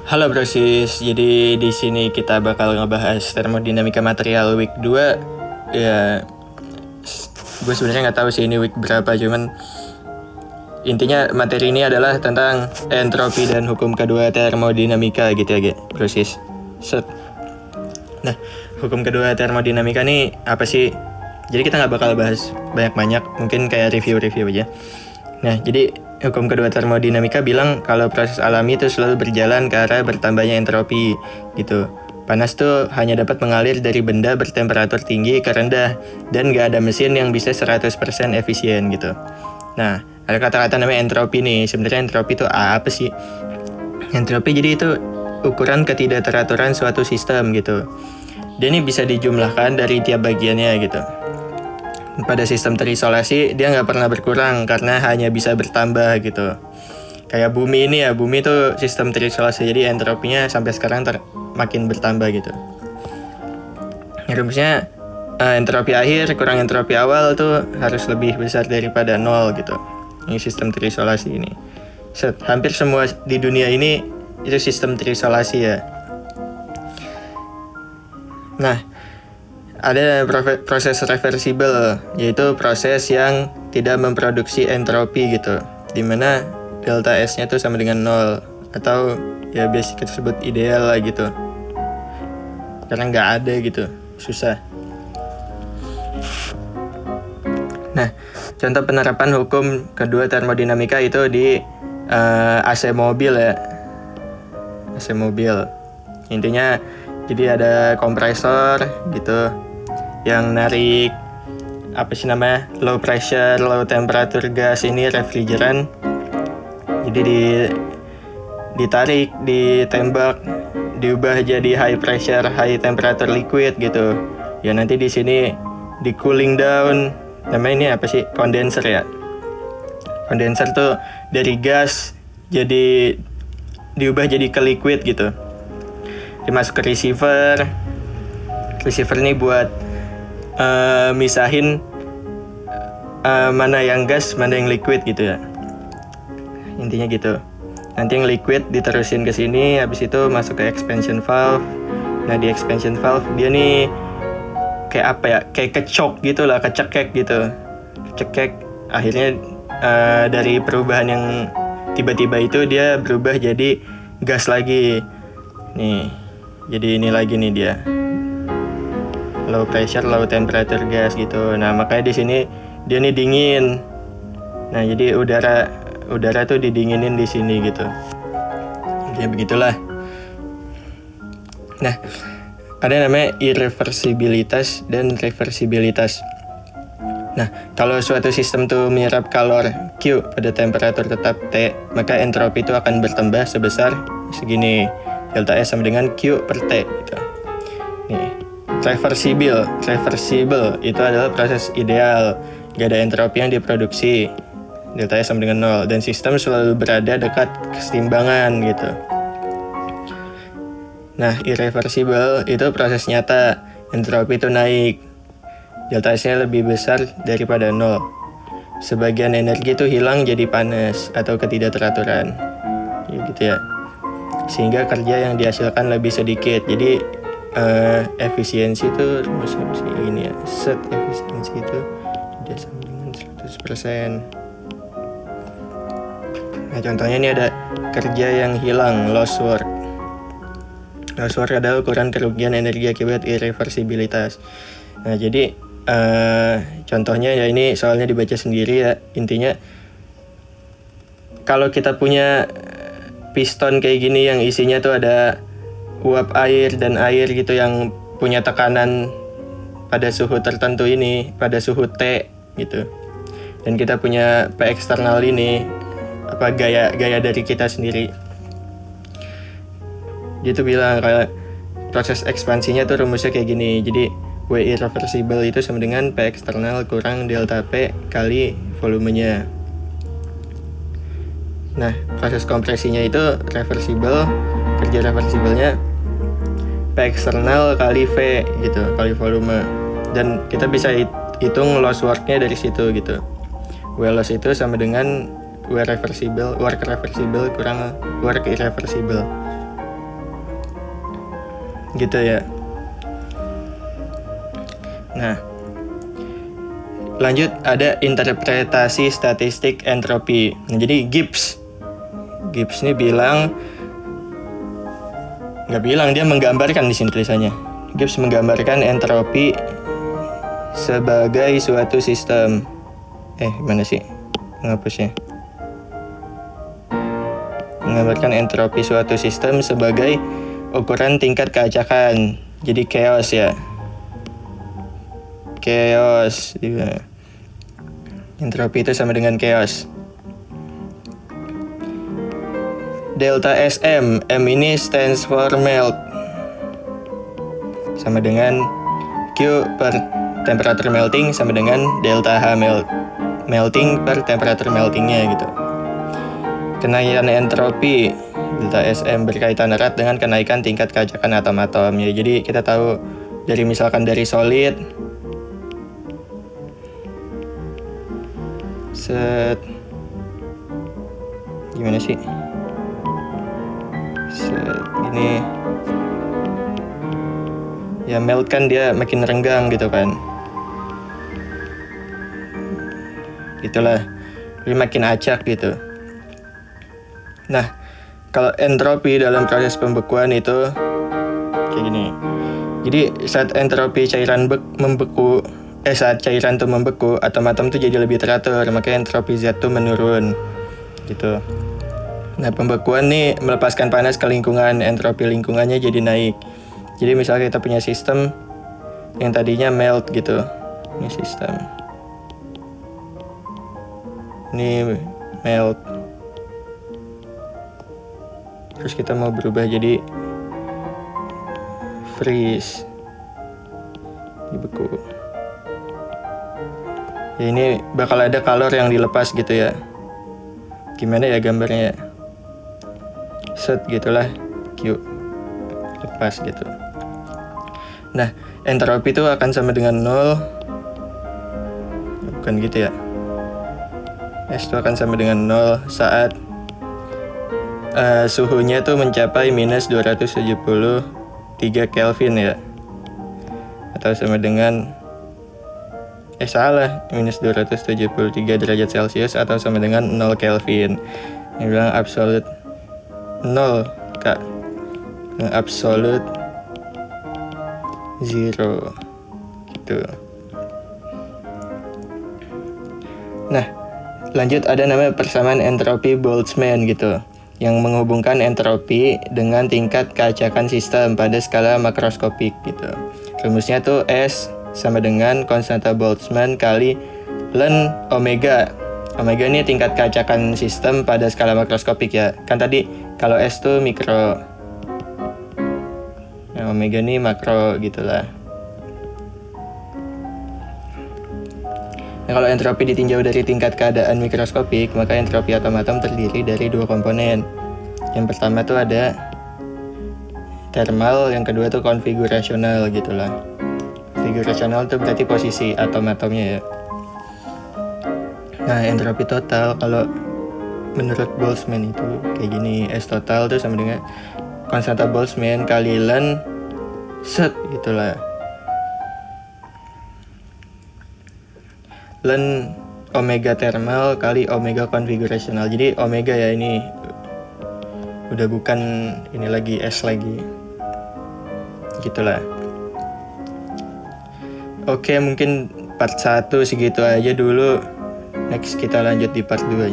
Halo Brosis, jadi di sini kita bakal ngebahas termodinamika material week 2. Ya, gue sebenarnya nggak tahu sih ini week berapa, cuman intinya materi ini adalah tentang entropi dan hukum kedua termodinamika gitu ya, Brosis. Set. Nah, hukum kedua termodinamika nih apa sih? Jadi kita nggak bakal bahas banyak-banyak, mungkin kayak review-review aja. Nah, jadi hukum kedua termodinamika bilang kalau proses alami itu selalu berjalan ke arah bertambahnya entropi gitu. Panas tuh hanya dapat mengalir dari benda bertemperatur tinggi ke rendah dan gak ada mesin yang bisa 100% efisien gitu. Nah, ada kata-kata namanya entropi nih. Sebenarnya entropi itu apa sih? Entropi jadi itu ukuran ketidakteraturan suatu sistem gitu. Dia ini bisa dijumlahkan dari tiap bagiannya gitu. Pada sistem terisolasi dia nggak pernah berkurang karena hanya bisa bertambah gitu. Kayak bumi ini ya, bumi itu sistem terisolasi, jadi entropinya sampai sekarang makin bertambah gitu. Rumusnya entropi akhir kurang entropi awal tuh harus lebih besar daripada 0 gitu. Ini sistem terisolasi ini. Hampir semua di dunia ini itu sistem terisolasi ya. Nah, ada proses reversibel, yaitu proses yang tidak memproduksi entropi gitu, dimana delta S-nya tuh sama dengan 0, atau ya biasa kita sebut ideal lah gitu, karena nggak ada gitu, susah. Nah, contoh penerapan hukum kedua termodinamika itu di AC mobil ya, AC mobil. Intinya jadi ada kompresor gitu yang narik low pressure, low temperature gas ini refrigeran. Jadi ditarik, ditembak, diubah jadi high pressure, high temperature liquid gitu. Ya nanti di sini di cooling down, namanya ini condenser ya. Condenser tuh dari gas jadi diubah jadi ke liquid gitu. Dimasuk ke receiver. Receiver ini buat misahin mana yang gas, mana yang liquid gitu ya. Intinya gitu. Nanti yang liquid diterusin ke sini, habis itu masuk ke expansion valve. Nah, di expansion valve dia nih kayak kayak kecok gitu lah, kecekek gitu. Kecekek akhirnya dari perubahan yang tiba-tiba itu dia berubah jadi gas lagi. Nih. Jadi ini lagi nih dia. Low pressure, low temperature gas gitu. Nah, makanya di sini dia nih dingin. Nah, jadi udara tuh didinginin di sini gitu. Ya begitulah. Nah, ada namanya irreversibilitas dan reversibilitas. Nah, kalau suatu sistem tuh menyerap kalor Q pada temperatur tetap T, maka entropi itu akan bertambah sebesar segini. Delta S sama dengan Q per T gitu. Nih, reversible itu adalah proses ideal, gak ada entropi yang diproduksi, delta S sama dengan 0, dan sistem selalu berada dekat keseimbangan gitu. Nah, irreversible itu proses nyata, entropi itu naik, delta S-nya lebih besar daripada 0. Sebagian energi itu hilang jadi panas atau ketidakteraturan, ya gitu ya. Sehingga kerja yang dihasilkan lebih sedikit. Jadi efisiensi itu rumusnya ini ya. Efisiensi itu tidak sama dengan 100%. Nah, contohnya ini ada kerja yang hilang, lost work. Lost work adalah ukuran kerugian energi akibat irreversibilitas. Nah, jadi contohnya ya ini soalnya dibaca sendiri ya. Intinya kalau kita punya piston kayak gini yang isinya tuh ada uap air dan air gitu yang punya tekanan pada suhu tertentu ini, pada suhu T gitu. Dan kita punya P eksternal ini, gaya dari kita sendiri. Dia tuh bilang kalau proses ekspansinya tuh rumusnya kayak gini. Jadi W irreversible itu sama dengan P eksternal kurang delta P kali volumenya. Nah, proses kompresinya itu reversible, kerja reversibelnya P eksternal kali V gitu, kali volume. Dan kita bisa hitung loss work-nya dari situ gitu. W loss itu sama dengan work reversible kurang work irreversible. gitu ya. Nah, lanjut ada interpretasi statistik entropi. Nah, jadi Gibbs ini dia menggambarkan di sini tulisannya. Gibbs menggambarkan entropi sebagai suatu sistem. Gimana sih menghapusnya? Menggambarkan entropi suatu sistem sebagai ukuran tingkat keacakan. Jadi chaos ya. Chaos. Entropi itu sama dengan chaos. Delta SM, M ini stands for melt. Sama dengan Q per temperature melting sama dengan delta H melting per temperature meltingnya gitu. Kenaikan entropi delta SM berkaitan erat dengan kenaikan tingkat keacakan atom-atom ya. Jadi kita tahu misalkan dari solid gimana sih? Ini ya melt kan dia makin renggang gitu kan. Itulah, dia makin acak gitu. Nah, kalau entropi dalam proses pembekuan itu kayak gini. Jadi saat entropi cairan membeku, saat cairan tuh membeku, atom-atom tuh jadi lebih teratur, makanya entropi zat tuh menurun gitu. Nah, pembekuan nih melepaskan panas ke lingkungan, entropi lingkungannya jadi naik. Jadi misalnya kita punya sistem yang tadinya melt gitu. Ini sistem. Ini melt. Terus kita mau berubah jadi freeze. Dibeku. Ya ini bakal ada kalor yang dilepas gitu ya. Gimana ya gambarnya ya? Set gitulah, Q lepas gitu. Nah, entropi itu akan sama dengan 0. Bukan gitu ya. S itu akan sama dengan 0 saat suhunya tuh mencapai minus 273 Kelvin ya. Atau sama dengan minus 273 derajat Celcius atau sama dengan 0 Kelvin. Yang bilang absolute 0 Kak. Absolute 0 gitu. Nah, lanjut ada namanya persamaan entropi Boltzmann gitu, yang menghubungkan entropi dengan tingkat keacakan sistem pada skala makroskopik gitu. Rumusnya tuh S sama dengan konstanta Boltzmann kali ln omega. Omega ini tingkat keacakan sistem pada skala makroskopik ya. Kan tadi kalau S tuh mikro. Nah, omega ini makro gitulah. Nah, kalau entropi ditinjau dari tingkat keadaan mikroskopik, maka entropi atom-atom terdiri dari 2 komponen. Yang pertama tuh ada thermal, yang kedua tuh konfigurasional gitulah. Konfigurasional tuh berarti posisi atom-atomnya ya. Nah, entropi total kalau menurut Boltzmann itu kayak gini. S total tuh sama dengan konstanta Boltzmann kali ln set gitulah. Ln omega thermal kali omega konfigurasional. Jadi omega ya ini udah bukan ini lagi S lagi. Gitulah. Oke, mungkin part 1 segitu aja dulu. Next kita lanjut di part 2-nya.